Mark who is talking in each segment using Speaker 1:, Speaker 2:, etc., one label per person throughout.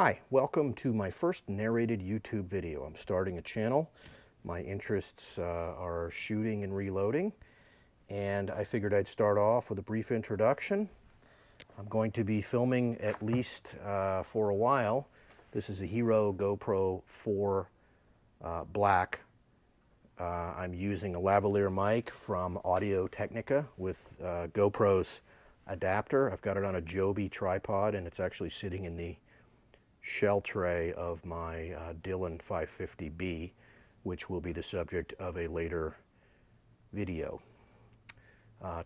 Speaker 1: Hi, welcome to my first narrated YouTube video. I'm starting a channel. My interests are shooting and reloading, and I figured I'd start off with a brief introduction. I'm going to be filming at least for a while. This is a Hero GoPro 4 Black. I'm using a lavalier mic from Audio Technica with GoPro's adapter. I've got it on a Joby tripod, and it's actually sitting in the shell tray of my Dylan 550B, which will be the subject of a later video.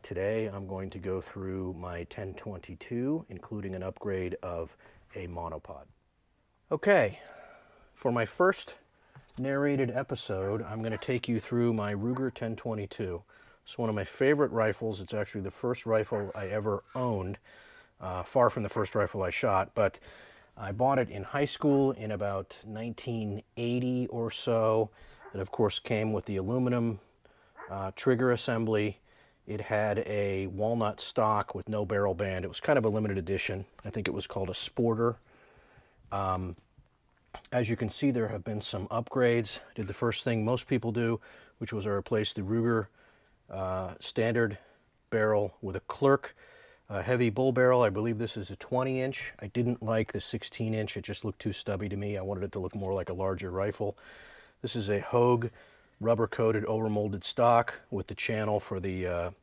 Speaker 1: Today I'm going to go through my 1022, including an upgrade of a monopod. Okay, for my first narrated episode, I'm going to take you through my Ruger 1022. It's one of my favorite rifles. It's actually the first rifle I ever owned, far from the first rifle I shot, but I bought it in high school in about 1980 or so. It of course came with the aluminum trigger assembly. It had a walnut stock with no barrel band. It was kind of a limited edition. I think it was called a Sporter. As you can see, there have been some upgrades. I did the first thing most people do, which was I replaced the Ruger standard barrel with a Clerk heavy bull barrel. I believe this is a 20-inch. I didn't like the 16-inch. It just looked too stubby to me. I wanted it to look more like a larger rifle. This is a Hogue rubber-coated overmolded stock with the channel for the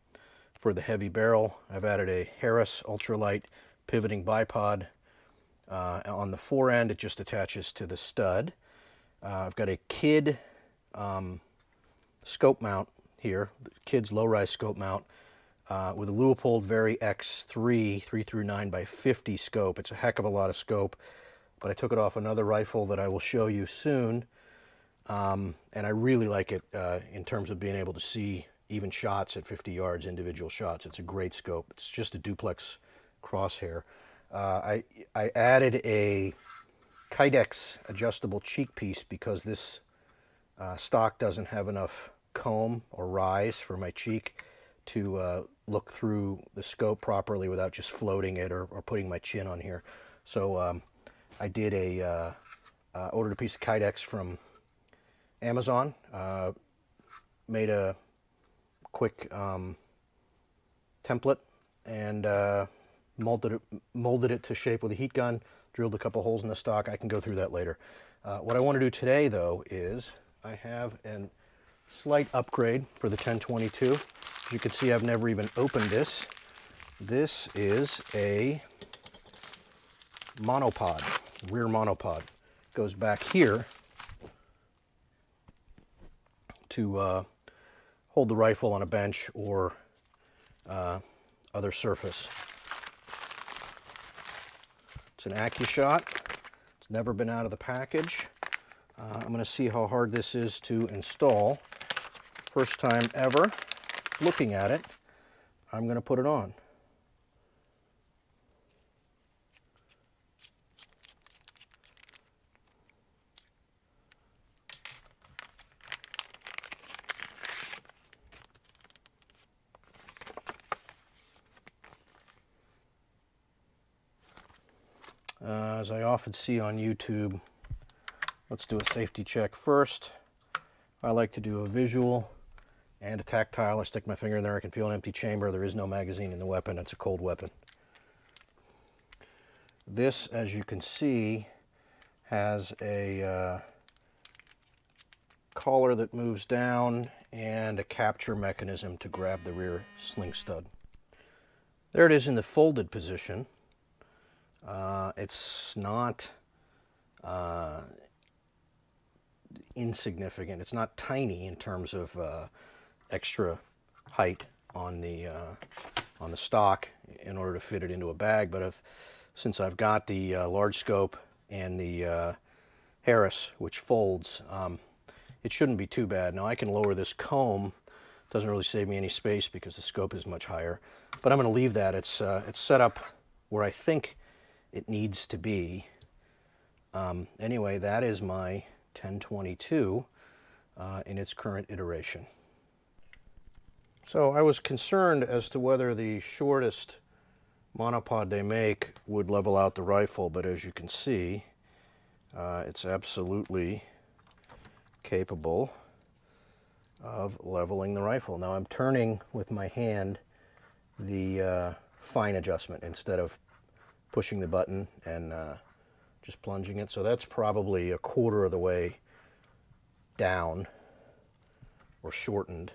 Speaker 1: heavy barrel. I've added a Harris ultralight pivoting bipod. On the fore end, it just attaches to the stud. I've got a Kid scope mount here, Kid's low-rise scope mount, with a Leupold Very X3 3-9x50 scope. It's a heck of a lot of scope, but I took it off another rifle that I will show you soon, and I really like it in terms of being able to see even shots at 50 yards, individual shots. It's a great scope. It's just a duplex crosshair. I added a Kydex adjustable cheek piece because this stock doesn't have enough comb or rise for my cheek to look through the scope properly without just floating it or putting my chin on here. So I did ordered a piece of Kydex from Amazon, made a quick template, and molded it to shape with a heat gun, drilled a couple holes in the stock. I can go through that later. What I want to do today, though, is I have a slight upgrade for the 1022. As you can see, I've never even opened this. This is a monopod, rear monopod. Goes back here to hold the rifle on a bench or other surface. It's an AccuShot. It's never been out of the package. I'm going to see how hard this is to install. First time ever looking at it. I'm going to put it on. As I often see on YouTube, let's do a safety check first. I like to do a visual and a tactile. I stick my finger in there, I can feel an empty chamber. There is no magazine in the weapon. It's a cold weapon. This, as you can see, has a collar that moves down and a capture mechanism to grab the rear sling stud. There it is in the folded position. It's not insignificant. It's not tiny in terms of extra height on the stock in order to fit it into a bag. But since I've got the large scope and the Harris, which folds, it shouldn't be too bad. Now I can lower this comb. It doesn't really save me any space because the scope is much higher. But I'm going to leave that. It's set up where I think it needs to be. Anyway, that is my 1022 in its current iteration. So I was concerned as to whether the shortest monopod they make would level out the rifle, but as you can see, It's absolutely capable of leveling the rifle. Now I'm turning with my hand the fine adjustment instead of pushing the button and just plunging it. So that's probably a quarter of the way down or shortened,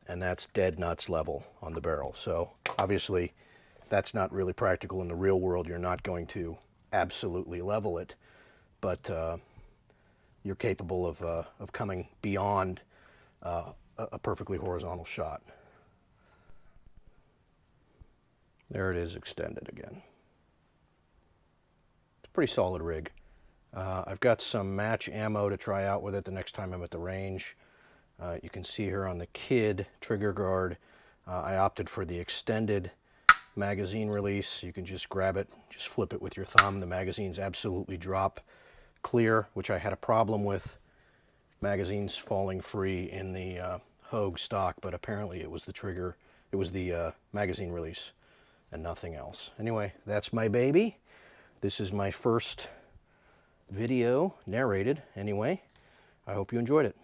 Speaker 1: and that's dead nuts level on the barrel. So obviously that's not really practical in the real world. You're not going to absolutely level it, but you're capable of coming beyond a perfectly horizontal shot. There it is, extended again. It's a pretty solid rig. I've got some match ammo to try out with it the next time I'm at the range. You can see here on the Kid trigger guard, I opted for the extended magazine release. You can just grab it, just flip it with your thumb. The magazines absolutely drop clear, which I had a problem with magazines falling free in the Hogue stock, but apparently it was the trigger, it was the magazine release and nothing else. Anyway, that's my baby. This is my first video narrated anyway. I hope you enjoyed it.